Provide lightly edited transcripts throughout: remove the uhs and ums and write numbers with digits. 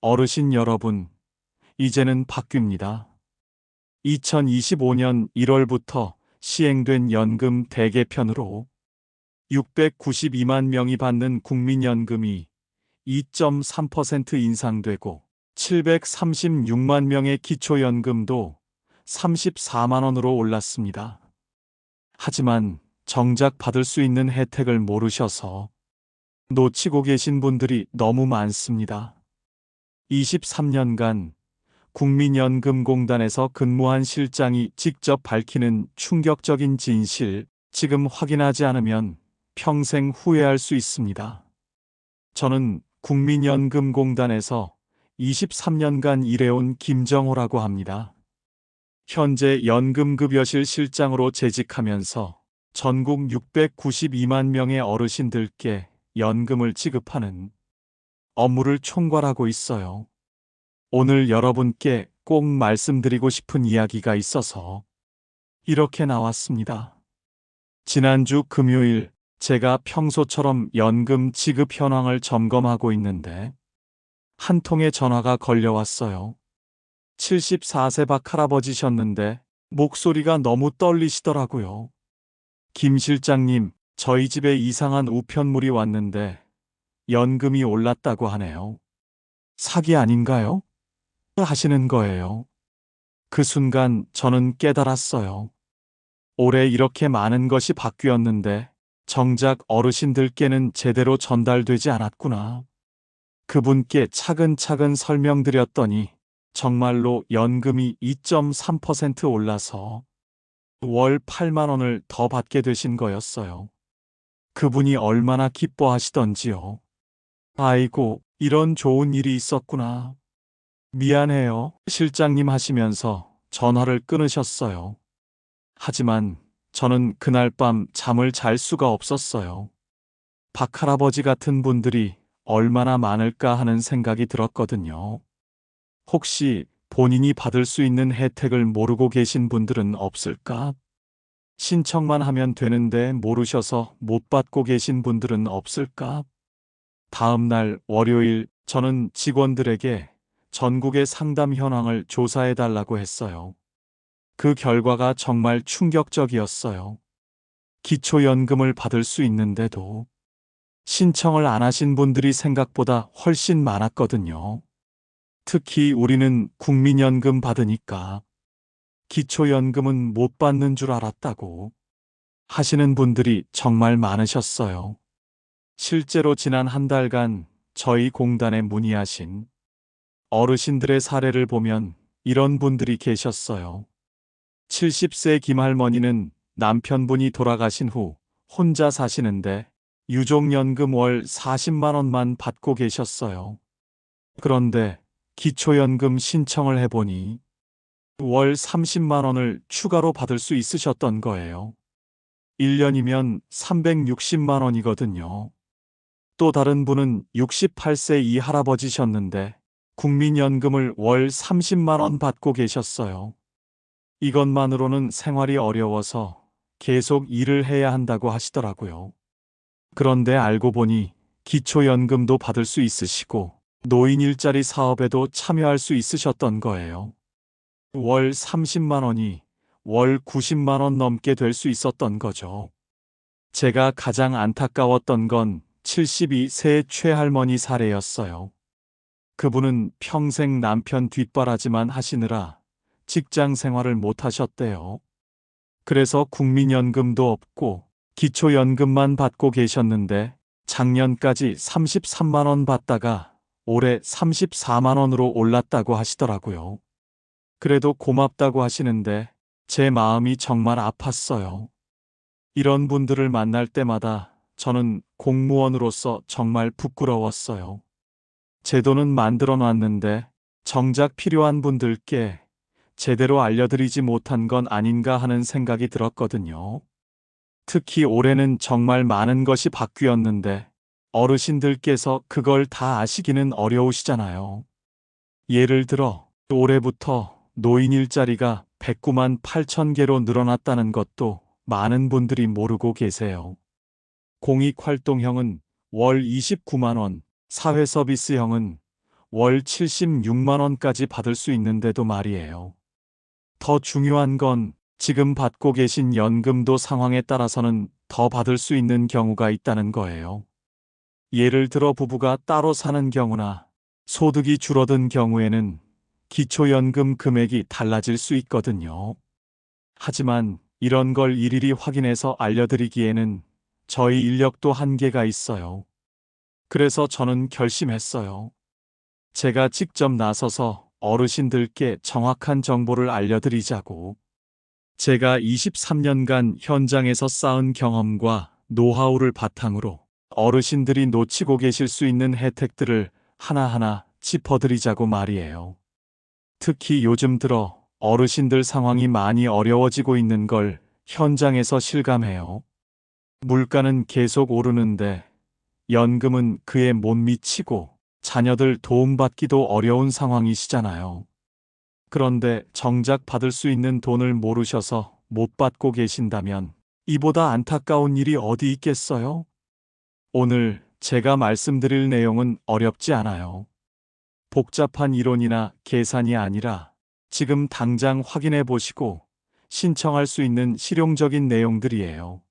어르신 여러분, 이제는 바뀝니다. 2025년 1월부터 시행된 연금 대개편으로 692만 명이 받는 국민연금이 2.3% 인상되고 736만 명의 기초연금도 34만 원으로 올랐습니다. 하지만 정작 받을 수 있는 혜택을 모르셔서 놓치고 계신 분들이 너무 많습니다. 23년간 국민연금공단에서 근무한 실장이 직접 밝히는 충격적인 진실, 지금 확인하지 않으면 평생 후회할 수 있습니다. 저는 국민연금공단에서 23년간 일해온 김정호라고 합니다. 현재 연금급여실 실장으로 재직하면서 전국 692만 명의 어르신들께 연금을 지급하는 업무를 총괄하고 있어요. 오늘 여러분께 꼭 말씀드리고 싶은 이야기가 있어서 이렇게 나왔습니다. 지난주 금요일 제가 평소처럼 연금 지급 현황을 점검하고 있는데 한 통의 전화가 걸려왔어요. 74세 박 할아버지셨는데 목소리가 너무 떨리시더라고요. 김 실장님, 저희 집에 이상한 우편물이 왔는데 연금이 올랐다고 하네요. 사기 아닌가요? 하시는 거예요. 그 순간 저는 깨달았어요. 올해 이렇게 많은 것이 바뀌었는데 정작 어르신들께는 제대로 전달되지 않았구나. 그분께 차근차근 설명드렸더니 정말로 연금이 2.3% 올라서 월 8만 원을 더 받게 되신 거였어요. 그분이 얼마나 기뻐하시던지요. 아이고, 이런 좋은 일이 있었구나. 미안해요, 실장님 하시면서 전화를 끊으셨어요. 하지만 저는 그날 밤 잠을 잘 수가 없었어요. 박할아버지 같은 분들이 얼마나 많을까 하는 생각이 들었거든요. 혹시 본인이 받을 수 있는 혜택을 모르고 계신 분들은 없을까? 신청만 하면 되는데 모르셔서 못 받고 계신 분들은 없을까? 다음 날 월요일 저는 직원들에게 전국의 상담 현황을 조사해 달라고 했어요. 그 결과가 정말 충격적이었어요. 기초연금을 받을 수 있는데도 신청을 안 하신 분들이 생각보다 훨씬 많았거든요. 특히 우리는 국민연금 받으니까 기초연금은 못 받는 줄 알았다고 하시는 분들이 정말 많으셨어요. 실제로 지난 한 달간 저희 공단에 문의하신 어르신들의 사례를 보면 이런 분들이 계셨어요. 70세 김할머니는 남편분이 돌아가신 후 혼자 사시는데 유족연금 월 40만 원만 받고 계셨어요. 그런데 기초연금 신청을 해보니 월 30만 원을 추가로 받을 수 있으셨던 거예요. 1년이면 360만 원이거든요. 또 다른 분은 68세 이 할아버지셨는데 국민연금을 월 30만 원 받고 계셨어요. 이것만으로는 생활이 어려워서 계속 일을 해야 한다고 하시더라고요. 그런데 알고 보니 기초연금도 받을 수 있으시고 노인 일자리 사업에도 참여할 수 있으셨던 거예요. 월 30만 원이 월 90만 원 넘게 될 수 있었던 거죠. 제가 가장 안타까웠던 건 72세 최할머니 사례였어요. 그분은 평생 남편 뒷바라지만 하시느라 직장 생활을 못 하셨대요. 그래서 국민연금도 없고 기초연금만 받고 계셨는데 작년까지 33만 원 받다가 올해 34만 원으로 올랐다고 하시더라고요. 그래도 고맙다고 하시는데 제 마음이 정말 아팠어요. 이런 분들을 만날 때마다 저는 공무원으로서 정말 부끄러웠어요. 제도는 만들어 놨는데 정작 필요한 분들께 제대로 알려드리지 못한 건 아닌가 하는 생각이 들었거든요. 특히 올해는 정말 많은 것이 바뀌었는데 어르신들께서 그걸 다 아시기는 어려우시잖아요. 예를 들어 올해부터 노인 일자리가 109만 8천 개로 늘어났다는 것도 많은 분들이 모르고 계세요. 공익활동형은 월 29만 원, 사회서비스형은 월 76만 원까지 받을 수 있는데도 말이에요. 더 중요한 건 지금 받고 계신 연금도 상황에 따라서는 더 받을 수 있는 경우가 있다는 거예요. 예를 들어 부부가 따로 사는 경우나 소득이 줄어든 경우에는 기초연금 금액이 달라질 수 있거든요. 하지만 이런 걸 일일이 확인해서 알려드리기에는 저희 인력도 한계가 있어요. 그래서 저는 결심했어요. 제가 직접 나서서 어르신들께 정확한 정보를 알려드리자고. 제가 23년간 현장에서 쌓은 경험과 노하우를 바탕으로 어르신들이 놓치고 계실 수 있는 혜택들을 하나하나 짚어드리자고 말이에요. 특히 요즘 들어 어르신들 상황이 많이 어려워지고 있는 걸 현장에서 실감해요. 물가는 계속 오르는데 연금은 그에 못 미치고 자녀들 도움받기도 어려운 상황이시잖아요. 그런데 정작 받을 수 있는 돈을 모르셔서 못 받고 계신다면 이보다 안타까운 일이 어디 있겠어요? 오늘 제가 말씀드릴 내용은 어렵지 않아요. 복잡한 이론이나 계산이 아니라 지금 당장 확인해 보시고 신청할 수 있는 실용적인 내용들이에요.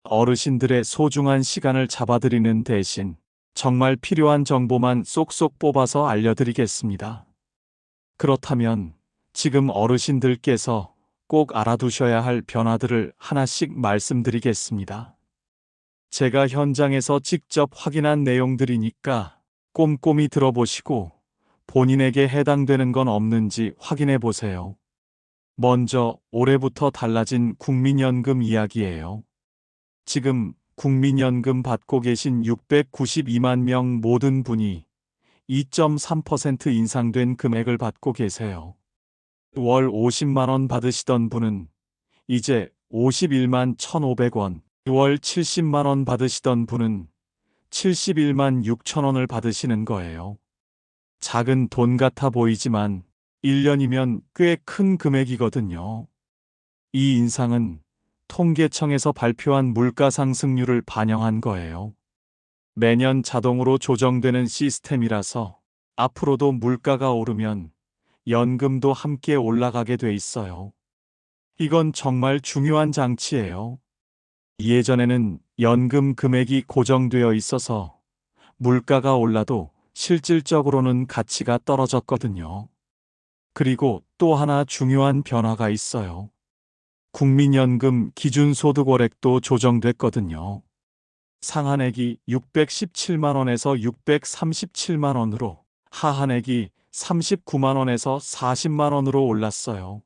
어르신들의 소중한 시간을 잡아드리는 대신 정말 필요한 정보만 쏙쏙 뽑아서 알려드리겠습니다. 그렇다면 지금 어르신들께서 꼭 알아두셔야 할 변화들을 하나씩 말씀드리겠습니다. 제가 현장에서 직접 확인한 내용들이니까 꼼꼼히 들어보시고 본인에게 해당되는 건 없는지 확인해 보세요. 먼저 올해부터 달라진 국민연금 이야기예요. 지금 국민연금 받고 계신 692만 명 모든 분이 2.3% 인상된 금액을 받고 계세요. 월 50만 원 받으시던 분은 이제 51만 1,500원, 월 70만 원 받으시던 분은 71만 6천 원을 받으시는 거예요. 작은 돈 같아 보이지만 1년이면 꽤 큰 금액이거든요. 이 인상은 통계청에서 발표한 물가 상승률을 반영한 거예요. 매년 자동으로 조정되는 시스템이라서 앞으로도 물가가 오르면 연금도 함께 올라가게 돼 있어요. 이건 정말 중요한 장치예요. 예전에는 연금 금액이 고정되어 있어서 물가가 올라도 실질적으로는 가치가 떨어졌거든요. 그리고 또 하나 중요한 변화가 있어요. 국민연금 기준소득월액도 조정됐거든요. 상한액이 617만 원에서 637만 원으로, 하한액이 39만 원에서 40만 원으로 올랐어요.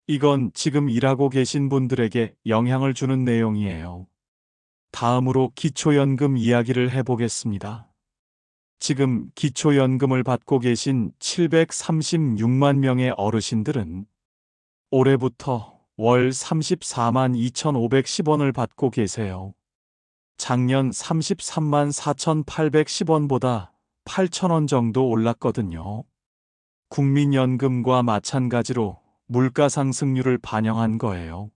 이건 지금 일하고 계신 분들에게 영향을 주는 내용이에요. 다음으로 기초연금 이야기를 해보겠습니다. 지금 기초연금을 받고 계신 736만 명의 어르신들은 올해부터 월 34만 2,510원을 받고 계세요. 작년 33만 4,810원보다 8,000원 정도 올랐거든요. 국민연금과 마찬가지로 물가 상승률을 반영한 거예요.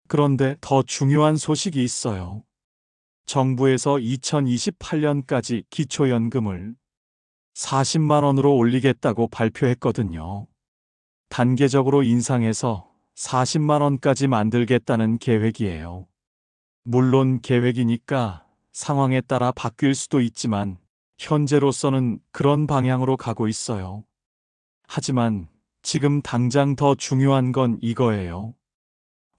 그런데 더 중요한 소식이 있어요. 정부에서 2028년까지 기초연금을 40만 원으로 올리겠다고 발표했거든요. 단계적으로 인상해서 40만 원까지 만들겠다는 계획이에요. 물론 계획이니까 상황에 따라 바뀔 수도 있지만 현재로서는 그런 방향으로 가고 있어요. 하지만 지금 당장 더 중요한 건 이거예요.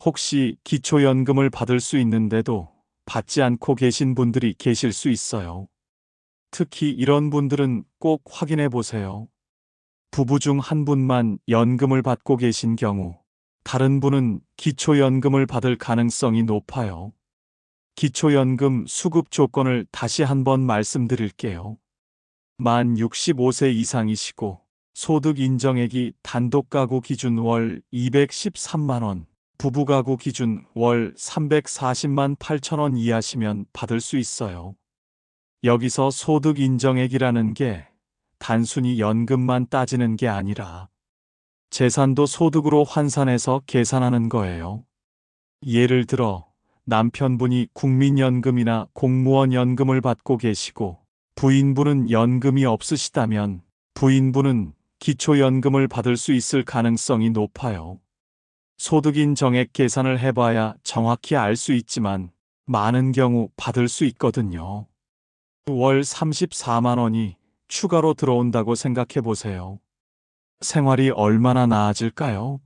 혹시 기초연금을 받을 수 있는데도 받지 않고 계신 분들이 계실 수 있어요. 특히 이런 분들은 꼭 확인해 보세요. 부부 중 한 분만 연금을 받고 계신 경우, 다른 분은 기초연금을 받을 가능성이 높아요. 기초연금 수급 조건을 다시 한번 말씀드릴게요. 만 65세 이상이시고 소득 인정액이 단독 가구 기준 월 213만 원, 부부 가구 기준 월 340만 8천 원 이하시면 받을 수 있어요. 여기서 소득 인정액이라는 게 단순히 연금만 따지는 게 아니라 재산도 소득으로 환산해서 계산하는 거예요. 예를 들어 남편분이 국민연금이나 공무원 연금을 받고 계시고 부인분은 연금이 없으시다면 부인분은 기초연금을 받을 수 있을 가능성이 높아요. 소득인 정액 계산을 해봐야 정확히 알 수 있지만 많은 경우 받을 수 있거든요. 월 34만 원이 추가로 들어온다고 생각해 보세요. 생활이 얼마나 나아질까요?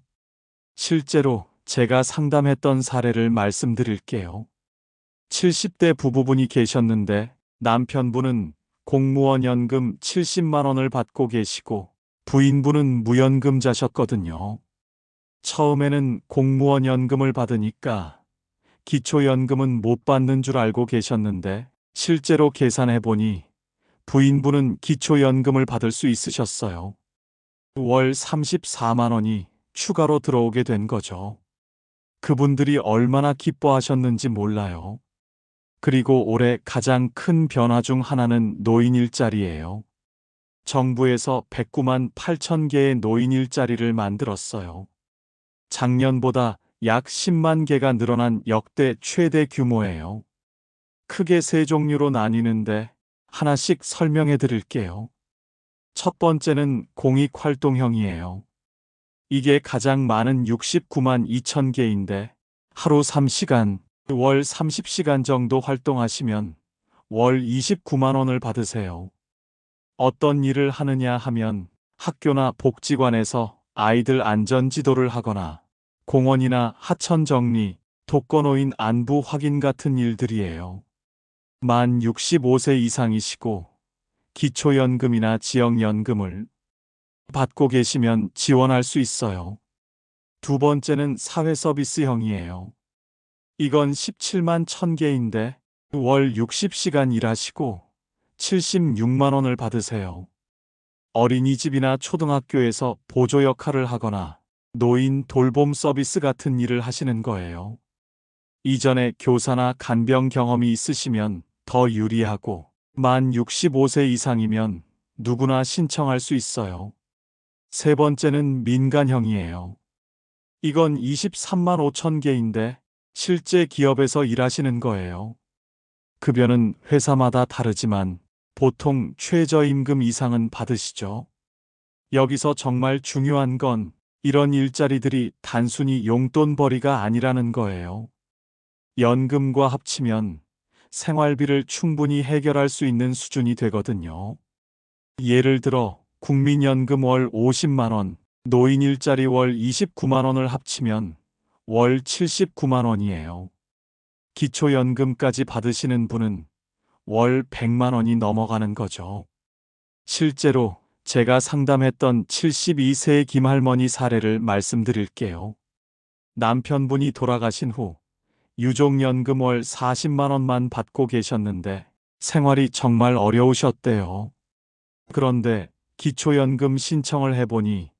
실제로 제가 상담했던 사례를 말씀드릴게요. 70대 부부분이 계셨는데 남편분은 공무원 연금 70만 원을 받고 계시고 부인분은 무연금자셨거든요. 처음에는 공무원 연금을 받으니까 기초연금은 못 받는 줄 알고 계셨는데 실제로 계산해 보니 부인분은 기초연금을 받을 수 있으셨어요. 월 34만 원이 추가로 들어오게 된 거죠. 그분들이 얼마나 기뻐하셨는지 몰라요. 그리고 올해 가장 큰 변화 중 하나는 노인 일자리예요. 정부에서 109만 8천 개의 노인 일자리를 만들었어요. 작년보다 약 10만 개가 늘어난 역대 최대 규모예요. 크게 세 종류로 나뉘는데 하나씩 설명해 드릴게요. 첫 번째는 공익활동형이에요. 이게 가장 많은 69만 2천 개인데 하루 3시간, 월 30시간 정도 활동하시면 월 29만 원을 받으세요. 어떤 일을 하느냐 하면 학교나 복지관에서 아이들 안전지도를 하거나 공원이나 하천 정리, 독거노인 안부 확인 같은 일들이에요. 만 65세 이상이시고 기초연금이나 지역연금을 받고 계시면 지원할 수 있어요. 두 번째는 사회서비스형이에요. 이건 17만 1000개인데 월 60시간 일하시고 76만 원을 받으세요. 어린이집이나 초등학교에서 보조 역할을 하거나 노인 돌봄 서비스 같은 일을 하시는 거예요. 이전에 교사나 간병 경험이 있으시면 더 유리하고 만 65세 이상이면 누구나 신청할 수 있어요. 세 번째는 민간형이에요. 이건 23만 5천 개인데 실제 기업에서 일하시는 거예요. 급여는 회사마다 다르지만 보통 최저임금 이상은 받으시죠. 여기서 정말 중요한 건 이런 일자리들이 단순히 용돈벌이가 아니라는 거예요. 연금과 합치면 생활비를 충분히 해결할 수 있는 수준이 되거든요. 예를 들어 국민연금 월 50만 원, 노인 일자리 월 29만 원을 합치면 월 79만 원이에요. 기초연금까지 받으시는 분은 월 100만 원이 넘어가는 거죠. 실제로 제가 상담했던 72세의 김할머니 사례를 말씀드릴게요. 남편분이 돌아가신 후 유족연금 월 40만 원만 받고 계셨는데 생활이 정말 어려우셨대요. 그런데 기초연금 신청을 해보니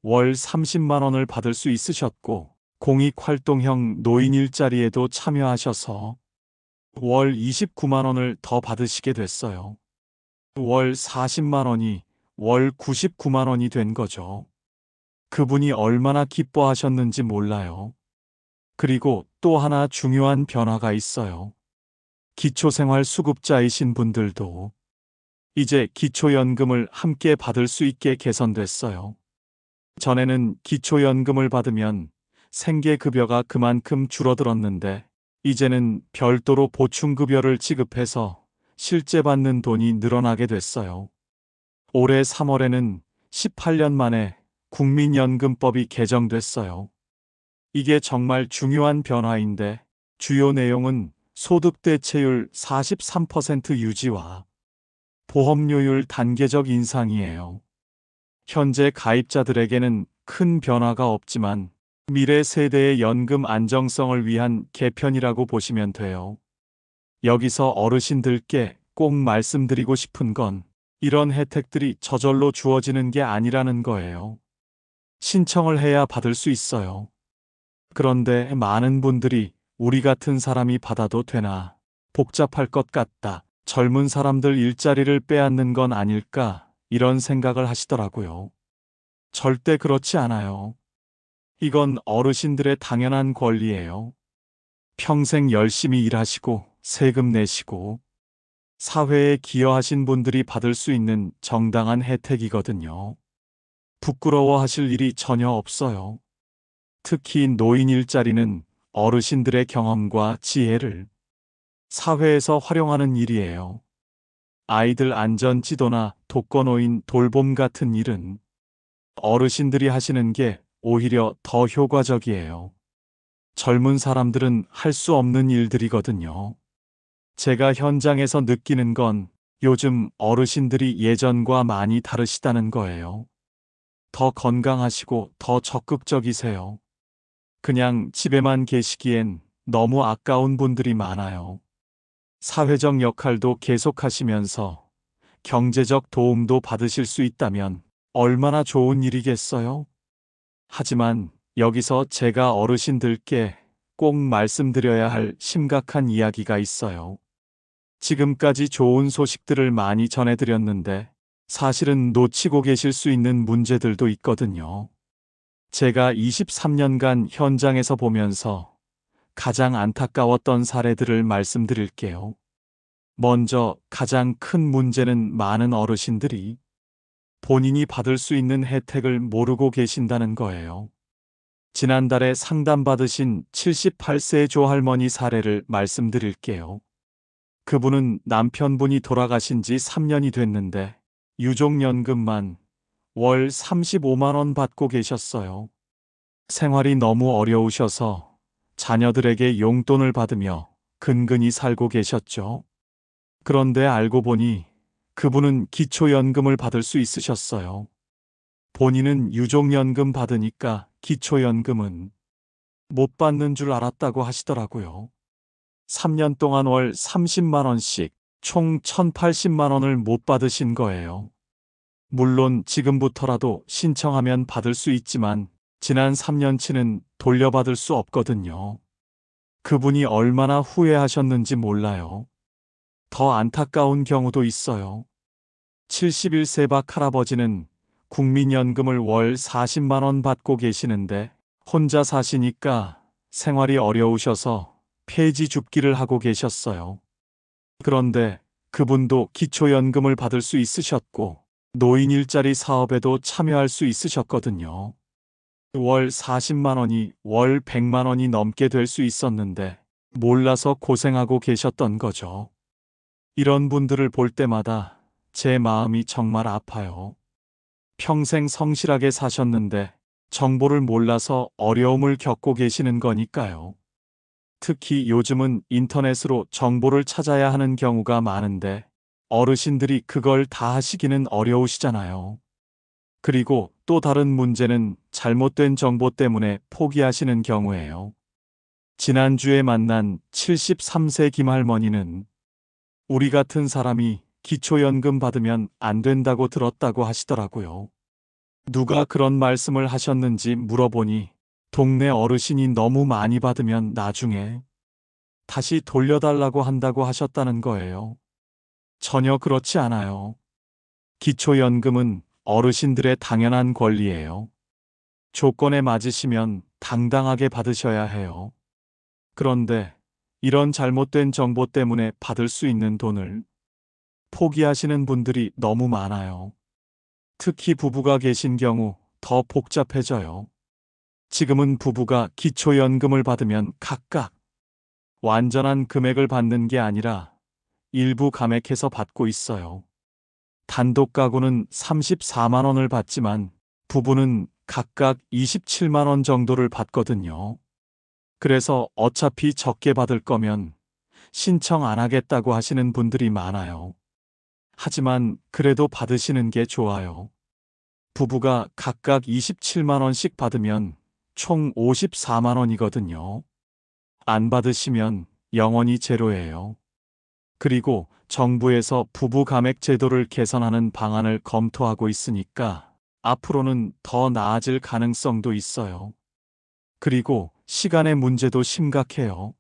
월 30만 원을 받을 수 있으셨고 공익활동형 노인 일자리에도 참여하셔서 월 29만 원을 더 받으시게 됐어요. 월 40만 원이 월 99만 원이 된 거죠. 그분이 얼마나 기뻐하셨는지 몰라요. 그리고 또 하나 중요한 변화가 있어요. 기초생활수급자이신 분들도 이제 기초연금을 함께 받을 수 있게 개선됐어요. 전에는 기초연금을 받으면 생계급여가 그만큼 줄어들었는데 이제는 별도로 보충급여를 지급해서 실제 받는 돈이 늘어나게 됐어요. 올해 3월에는 18년 만에 국민연금법이 개정됐어요. 이게 정말 중요한 변화인데 주요 내용은 소득 대체율 43% 유지와 보험료율 단계적 인상이에요. 현재 가입자들에게는 큰 변화가 없지만 미래 세대의 연금 안정성을 위한 개편이라고 보시면 돼요. 여기서 어르신들께 꼭 말씀드리고 싶은 건 이런 혜택들이 저절로 주어지는 게 아니라는 거예요. 신청을 해야 받을 수 있어요. 그런데 많은 분들이 우리 같은 사람이 받아도 되나? 복잡할 것 같다. 젊은 사람들 일자리를 빼앗는 건 아닐까? 이런 생각을 하시더라고요. 절대 그렇지 않아요. 이건 어르신들의 당연한 권리예요. 평생 열심히 일하시고 세금 내시고 사회에 기여하신 분들이 받을 수 있는 정당한 혜택이거든요. 부끄러워하실 일이 전혀 없어요. 특히 노인 일자리는 어르신들의 경험과 지혜를 사회에서 활용하는 일이에요. 아이들 안전 지도나 독거노인 돌봄 같은 일은 어르신들이 하시는 게 오히려 더 효과적이에요. 젊은 사람들은 할 수 없는 일들이거든요. 제가 현장에서 느끼는 건 요즘 어르신들이 예전과 많이 다르시다는 거예요. 더 건강하시고 더 적극적이세요. 그냥 집에만 계시기엔 너무 아까운 분들이 많아요. 사회적 역할도 계속하시면서 경제적 도움도 받으실 수 있다면 얼마나 좋은 일이겠어요? 하지만 여기서 제가 어르신들께 꼭 말씀드려야 할 심각한 이야기가 있어요. 지금까지 좋은 소식들을 많이 전해드렸는데 사실은 놓치고 계실 수 있는 문제들도 있거든요. 제가 23년간 현장에서 보면서 가장 안타까웠던 사례들을 말씀드릴게요. 먼저 가장 큰 문제는 많은 어르신들이 본인이 받을 수 있는 혜택을 모르고 계신다는 거예요. 지난달에 상담받으신 78세 조할머니 사례를 말씀드릴게요. 그분은 남편분이 돌아가신 지 3년이 됐는데 유족연금만 월 35만 원 받고 계셨어요. 생활이 너무 어려우셔서 자녀들에게 용돈을 받으며 근근히 살고 계셨죠. 그런데 알고 보니 그분은 기초연금을 받을 수 있으셨어요. 본인은 유족연금 받으니까 기초연금은 못 받는 줄 알았다고 하시더라고요. 3년 동안 월 30만 원씩 총 1,080만 원을 못 받으신 거예요. 물론 지금부터라도 신청하면 받을 수 있지만 지난 3년치는 돌려받을 수 없거든요. 그분이 얼마나 후회하셨는지 몰라요. 더 안타까운 경우도 있어요. 71세 박 할아버지는 국민연금을 월 40만 원 받고 계시는데 혼자 사시니까 생활이 어려우셔서 폐지 줍기를 하고 계셨어요. 그런데 그분도 기초연금을 받을 수 있으셨고 노인 일자리 사업에도 참여할 수 있으셨거든요. 월 40만 원이 월 100만 원이 넘게 될 수 있었는데 몰라서 고생하고 계셨던 거죠. 이런 분들을 볼 때마다 제 마음이 정말 아파요. 평생 성실하게 사셨는데 정보를 몰라서 어려움을 겪고 계시는 거니까요. 특히 요즘은 인터넷으로 정보를 찾아야 하는 경우가 많은데 어르신들이 그걸 다 하시기는 어려우시잖아요. 그리고 또 다른 문제는 잘못된 정보 때문에 포기하시는 경우예요. 지난주에 만난 73세 김할머니는 우리 같은 사람이 기초연금 받으면 안 된다고 들었다고 하시더라고요. 누가 그런 말씀을 하셨는지 물어보니 동네 어르신이 너무 많이 받으면 나중에 다시 돌려달라고 한다고 하셨다는 거예요. 전혀 그렇지 않아요. 기초연금은 어르신들의 당연한 권리예요. 조건에 맞으시면 당당하게 받으셔야 해요. 그런데 이런 잘못된 정보 때문에 받을 수 있는 돈을 포기하시는 분들이 너무 많아요. 특히 부부가 계신 경우 더 복잡해져요. 지금은 부부가 기초연금을 받으면 각각 완전한 금액을 받는 게 아니라 일부 감액해서 받고 있어요. 단독 가구는 34만 원을 받지만 부부는 각각 27만 원 정도를 받거든요. 그래서 어차피 적게 받을 거면 신청 안 하겠다고 하시는 분들이 많아요. 하지만 그래도 받으시는 게 좋아요. 부부가 각각 27만 원씩 받으면 총 54만 원이거든요. 안 받으시면 영원히 제로예요. 그리고 정부에서 부부 감액 제도를 개선하는 방안을 검토하고 있으니까 앞으로는 더 나아질 가능성도 있어요. 그리고 시간의 문제도 심각해요.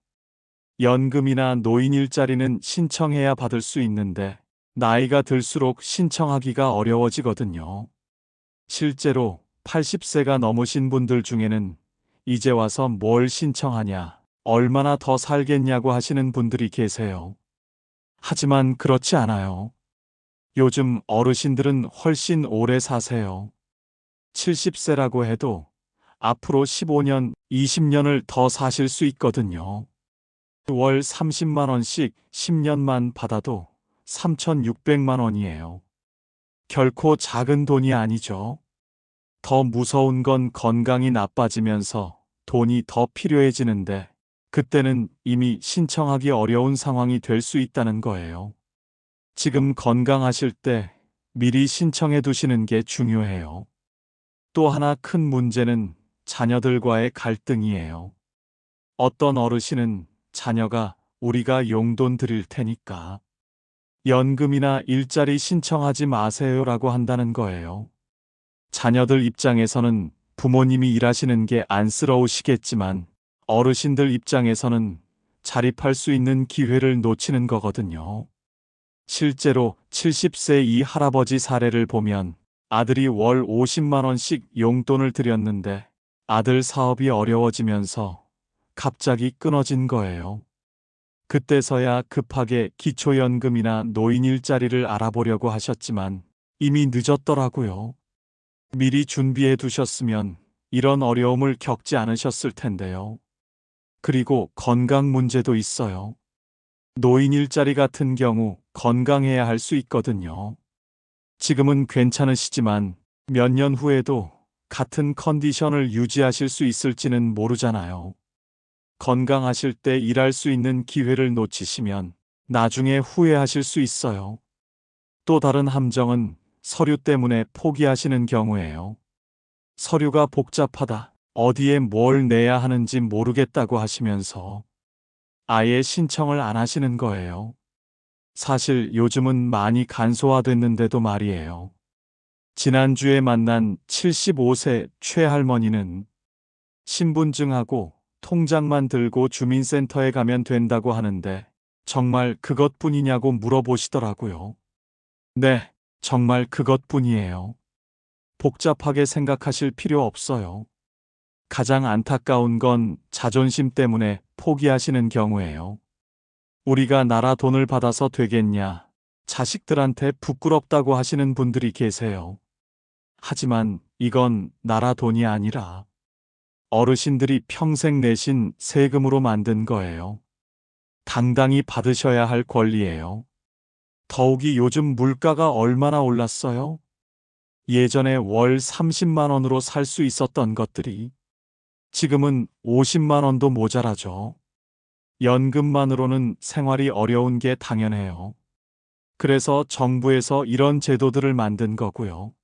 연금이나 노인 일자리는 신청해야 받을 수 있는데 나이가 들수록 신청하기가 어려워지거든요. 실제로 80세가 넘으신 분들 중에는 이제 와서 뭘 신청하냐, 얼마나 더 살겠냐고 하시는 분들이 계세요. 하지만 그렇지 않아요. 요즘 어르신들은 훨씬 오래 사세요. 70세라고 해도 앞으로 15년, 20년을 더 사실 수 있거든요. 월 30만 원씩 10년만 받아도 3,600만 원이에요. 결코 작은 돈이 아니죠. 더 무서운 건 건강이 나빠지면서 돈이 더 필요해지는데 그때는 이미 신청하기 어려운 상황이 될 수 있다는 거예요. 지금 건강하실 때 미리 신청해 두시는 게 중요해요. 또 하나 큰 문제는 자녀들과의 갈등이에요. 어떤 어르신은 자녀가 우리가 용돈 드릴 테니까 연금이나 일자리 신청하지 마세요라고 한다는 거예요. 자녀들 입장에서는 부모님이 일하시는 게 안쓰러우시겠지만 어르신들 입장에서는 자립할 수 있는 기회를 놓치는 거거든요. 실제로 70세 이 할아버지 사례를 보면 아들이 월 50만 원씩 용돈을 드렸는데 아들 사업이 어려워지면서 갑자기 끊어진 거예요. 그때서야 급하게 기초연금이나 노인 일자리를 알아보려고 하셨지만 이미 늦었더라고요. 미리 준비해 두셨으면 이런 어려움을 겪지 않으셨을 텐데요. 그리고 건강 문제도 있어요. 노인 일자리 같은 경우 건강해야 할 수 있거든요. 지금은 괜찮으시지만 몇 년 후에도 같은 컨디션을 유지하실 수 있을지는 모르잖아요. 건강하실 때 일할 수 있는 기회를 놓치시면 나중에 후회하실 수 있어요. 또 다른 함정은 서류 때문에 포기하시는 경우예요. 서류가 복잡하다, 어디에 뭘 내야 하는지 모르겠다고 하시면서 아예 신청을 안 하시는 거예요. 사실 요즘은 많이 간소화됐는데도 말이에요. 지난주에 만난 75세 최할머니는 신분증하고 통장만 들고 주민센터에 가면 된다고 하는데 정말 그것뿐이냐고 물어보시더라고요. 네, 정말 그것뿐이에요. 복잡하게 생각하실 필요 없어요. 가장 안타까운 건 자존심 때문에 포기하시는 경우예요. 우리가 나라 돈을 받아서 되겠냐? 자식들한테 부끄럽다고 하시는 분들이 계세요. 하지만 이건 나라 돈이 아니라 어르신들이 평생 내신 세금으로 만든 거예요. 당당히 받으셔야 할 권리예요. 더욱이 요즘 물가가 얼마나 올랐어요? 예전에 월 30만 원으로 살 수 있었던 것들이 지금은 50만 원도 모자라죠. 연금만으로는 생활이 어려운 게 당연해요. 그래서 정부에서 이런 제도들을 만든 거고요.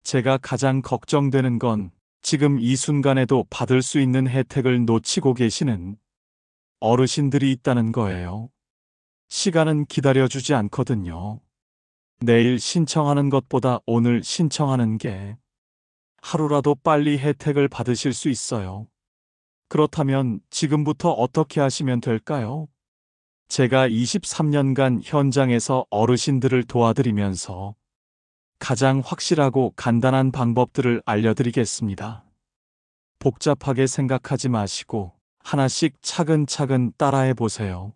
제가 가장 걱정되는 건 지금 이 순간에도 받을 수 있는 혜택을 놓치고 계시는 어르신들이 있다는 거예요. 시간은 기다려주지 않거든요. 내일 신청하는 것보다 오늘 신청하는 게 하루라도 빨리 혜택을 받으실 수 있어요. 그렇다면 지금부터 어떻게 하시면 될까요? 제가 23년간 현장에서 어르신들을 도와드리면서 가장 확실하고 간단한 방법들을 알려드리겠습니다. 복잡하게 생각하지 마시고 하나씩 차근차근 따라해 보세요.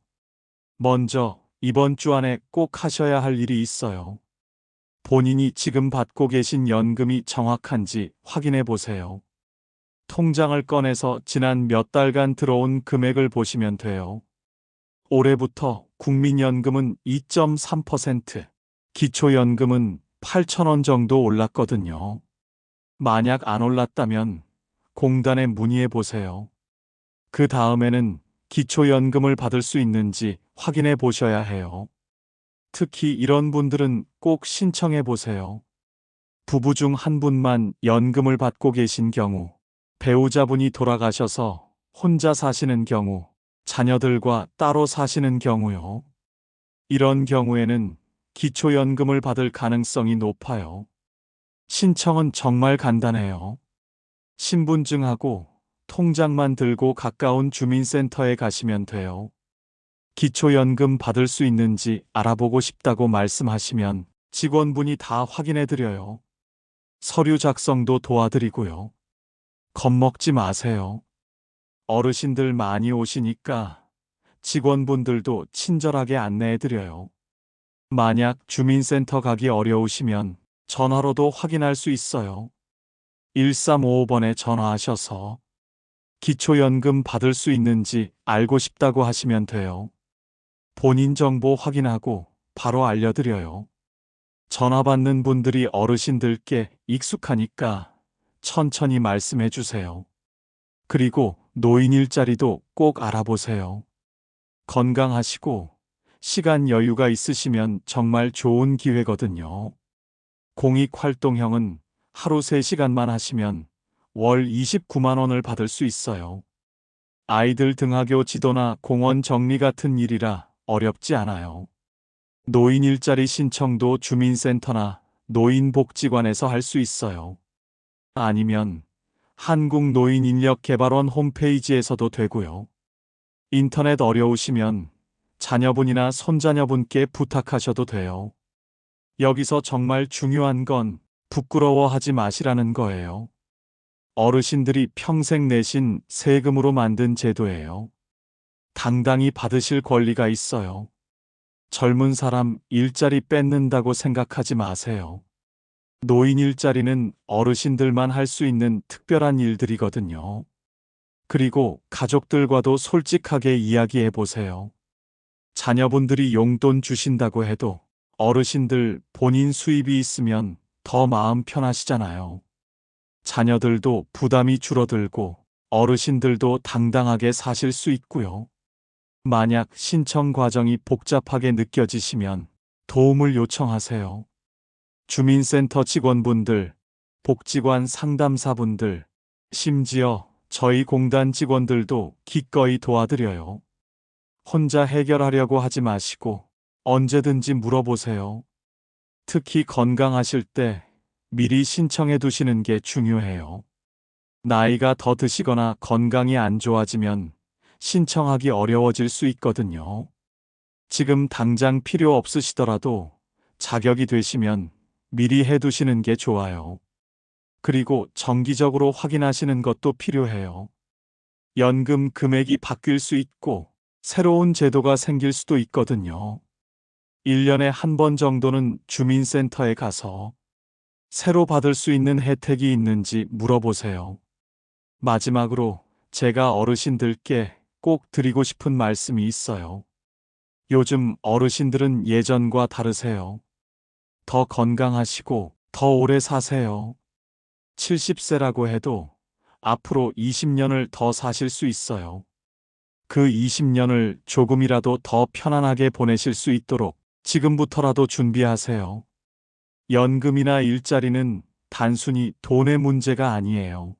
먼저 이번 주 안에 꼭 하셔야 할 일이 있어요. 본인이 지금 받고 계신 연금이 정확한지 확인해 보세요. 통장을 꺼내서 지난 몇 달간 들어온 금액을 보시면 돼요. 올해부터 국민연금은 2.3%, 기초연금은 8,000원 정도 올랐거든요. 만약 안 올랐다면 공단에 문의해 보세요. 그 다음에는 기초연금을 받을 수 있는지 확인해 보셔야 해요. 특히 이런 분들은 꼭 신청해 보세요. 부부 중 한 분만 연금을 받고 계신 경우, 배우자분이 돌아가셔서 혼자 사시는 경우, 자녀들과 따로 사시는 경우요. 이런 경우에는 기초연금을 받을 가능성이 높아요. 신청은 정말 간단해요. 신분증하고 통장만 들고 가까운 주민센터에 가시면 돼요. 기초연금 받을 수 있는지 알아보고 싶다고 말씀하시면 직원분이 다 확인해 드려요. 서류 작성도 도와드리고요. 겁먹지 마세요. 어르신들 많이 오시니까 직원분들도 친절하게 안내해드려요. 만약 주민센터 가기 어려우시면 전화로도 확인할 수 있어요. 1355번에 전화하셔서 기초연금 받을 수 있는지 알고 싶다고 하시면 돼요. 본인 정보 확인하고 바로 알려드려요. 전화 받는 분들이 어르신들께 익숙하니까 천천히 말씀해 주세요. 그리고 노인 일자리도 꼭 알아보세요. 건강하시고 시간 여유가 있으시면 정말 좋은 기회거든요. 공익활동형은 하루 3시간만 하시면 월 29만 원을 받을 수 있어요. 아이들 등하교 지도나 공원 정리 같은 일이라 어렵지 않아요. 노인 일자리 신청도 주민센터나 노인복지관에서 할 수 있어요. 아니면 한국노인인력개발원 홈페이지에서도 되고요. 인터넷 어려우시면 자녀분이나 손자녀분께 부탁하셔도 돼요. 여기서 정말 중요한 건 부끄러워하지 마시라는 거예요. 어르신들이 평생 내신 세금으로 만든 제도예요. 당당히 받으실 권리가 있어요. 젊은 사람 일자리 뺏는다고 생각하지 마세요. 노인 일자리는 어르신들만 할 수 있는 특별한 일들이거든요. 그리고 가족들과도 솔직하게 이야기해 보세요. 자녀분들이 용돈 주신다고 해도 어르신들 본인 수입이 있으면 더 마음 편하시잖아요. 자녀들도 부담이 줄어들고 어르신들도 당당하게 사실 수 있고요. 만약 신청 과정이 복잡하게 느껴지시면 도움을 요청하세요. 주민센터 직원분들, 복지관 상담사분들, 심지어 저희 공단 직원들도 기꺼이 도와드려요. 혼자 해결하려고 하지 마시고 언제든지 물어보세요. 특히 건강하실 때 미리 신청해 두시는 게 중요해요. 나이가 더 드시거나 건강이 안 좋아지면 신청하기 어려워질 수 있거든요. 지금 당장 필요 없으시더라도 자격이 되시면 미리 해두시는 게 좋아요. 그리고 정기적으로 확인하시는 것도 필요해요. 연금 금액이 바뀔 수 있고 새로운 제도가 생길 수도 있거든요. 1년에 한 번 정도는 주민센터에 가서 새로 받을 수 있는 혜택이 있는지 물어보세요. 마지막으로 제가 어르신들께 꼭 드리고 싶은 말씀이 있어요. 요즘 어르신들은 예전과 다르세요. 더 건강하시고 더 오래 사세요. 70세라고 해도 앞으로 20년을 더 사실 수 있어요. 그 20년을 조금이라도 더 편안하게 보내실 수 있도록 지금부터라도 준비하세요. 연금이나 일자리는 단순히 돈의 문제가 아니에요.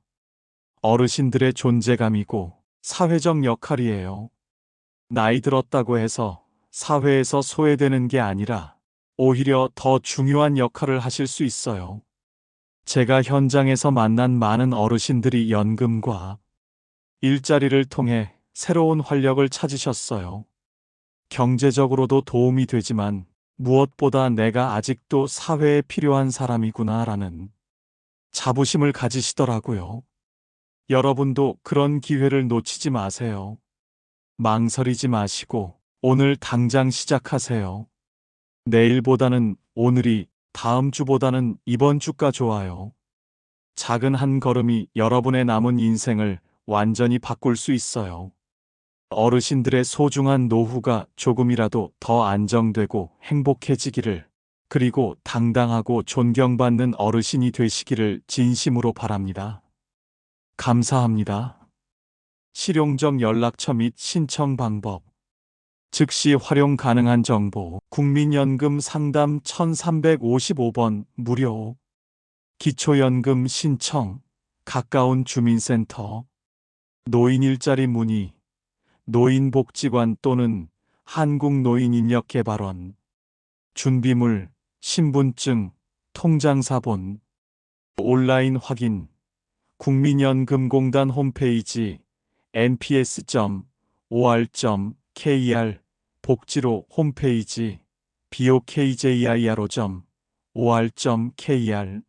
어르신들의 존재감이고 사회적 역할이에요. 나이 들었다고 해서 사회에서 소외되는 게 아니라 오히려 더 중요한 역할을 하실 수 있어요. 제가 현장에서 만난 많은 어르신들이 연금과 일자리를 통해 새로운 활력을 찾으셨어요. 경제적으로도 도움이 되지만 무엇보다 내가 아직도 사회에 필요한 사람이구나라는 자부심을 가지시더라고요. 여러분도 그런 기회를 놓치지 마세요. 망설이지 마시고 오늘 당장 시작하세요. 내일보다는 오늘이, 다음 주보다는 이번 주가 좋아요. 작은 한 걸음이 여러분의 남은 인생을 완전히 바꿀 수 있어요. 어르신들의 소중한 노후가 조금이라도 더 안정되고 행복해지기를, 그리고 당당하고 존경받는 어르신이 되시기를 진심으로 바랍니다. 감사합니다. 실용적 연락처 및 신청 방법. 즉시 활용 가능한 정보. 국민연금 상담 1355번 무료. 기초연금 신청. 가까운 주민센터. 노인 일자리 문의. 노인복지관 또는 한국노인인력개발원. 준비물, 신분증, 통장사본. 온라인 확인. 국민연금공단 홈페이지 nps.or.kr 복지로 홈페이지 bokjiro.or.kr